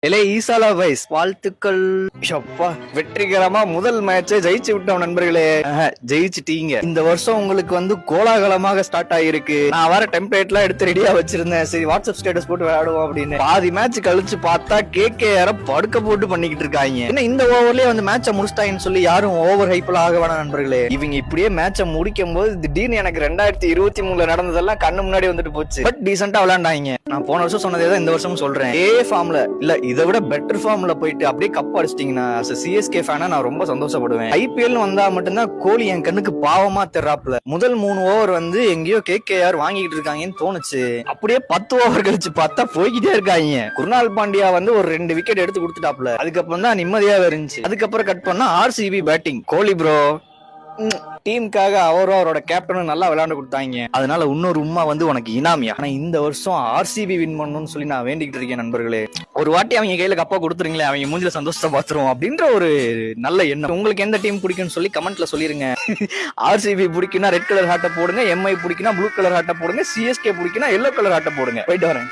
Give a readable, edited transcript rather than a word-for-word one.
இலே ஈசாலா wise வாழ்த்துக்கள். ஷப்பா, வெற்றிகரமா முதல் மேட்சை ஜெயிச்சு விட்டோம் நண்பர்களே. ஜெயிச்சுட்டீங்க. இந்த வருஷம் உங்களுக்கு வந்து கோலாகலமாக ஸ்டார்ட் ஆகிருக்கு. நான் வர டெம்ப்ளேட்லாம் எடுத்து ரெடியா வச்சிருந்தேன். சரி வாட்ஸ்அப் ஸ்டேட்டஸ் போட்டு விளையாடுவோம் அப்படின்னு. பாதி மேட்ச் கழிச்சு பார்த்தா KKR படுக்க போட்டு பண்ணிக்கிட்டு இருக்காங்க. என்ன இந்த ஓவர்லயே வந்து மேட்சை முடிச்சிட்டாங்கன்னு சொல்லி யாரும் ஓவர் ஹைப்ல ஆக வேணாம் நண்பர்களே. இவங்க இப்படியே மேட்சை முடிக்கும் போது திடீர்னு எனக்கு 2023 நடந்ததெல்லாம் கண்ணு முன்னாடி வந்துட்டு போச்சு. பட் டீசெண்டா விளையாண்டாங்க. நான் போன வருஷம் சொன்னதே தான் இந்த வருஷம் சொல்றேன். ஃபார்ம்ல இல்ல இதை விட பெட்டர் ஃபார்ம்ல போயிட்டு அப்படியே கப் அடிச்சிட்டீங்கன்னா CSK ஃபேனா நான் ரொம்ப சந்தோஷப்படுவேன். IPL வந்தா மட்டும்தான் கோலி என் கண்ணுக்கு பாவமா தெராப்ல. முதல் 3 ஓவர் வந்து எங்கேயோ KKR வாங்கிட்டு இருக்காங்கன்னு தோணுச்சு. அப்படியே 10 ஓவர் கழிச்சு பார்த்தா போய்கிட்டே இருக்காங்க. குருணால் பாண்டியா வந்து ஒரு 2 விக்கெட் எடுத்து கொடுத்துட்டாப்ல. அதுக்கப்புறம் தான் நிம்மதியாவே இருந்துச்சு. அதுக்கப்புறம் கட் பண்ணா RCB பேட்டிங். கோலி ப்ரோ டீமுக்காக அவரோட கேப்டனும் நல்லா விளையாண்டு கொடுத்தாங்க. அதனால இன்னொரு உம்மா வந்து உனக்கு இனாமியா. ஆனா இந்த வருஷம் RCB வின் பண்ணணும்னு சொல்லி நான் வேண்டிக்கிட்டு இருக்கேன் நண்பர்களே. ஒரு வாட்டி அவங்க கையில கப்பா கொடுத்துருங்களேன், அவங்க மூஞ்சில சந்தோஷத்தை பாத்துருவோம் அப்படின்ற ஒரு நல்ல எண்ணம். உங்களுக்கு எந்த டீம் பிடிக்கும்னு சொல்லி கமெண்ட்ல சொல்லிருங்க. RCB பிடிக்குன்னா ரெட் கலர் ஹார்ட்டை போடுங்க, MI பிடிக்குன்னா ப்ளூ கலர் ஹார்ட்டை போடுங்க, CSK பிடிக்குன்னா எல்லோ கலர் ஹார்ட்டை போடுங்க. போயிட்டு வரேன்.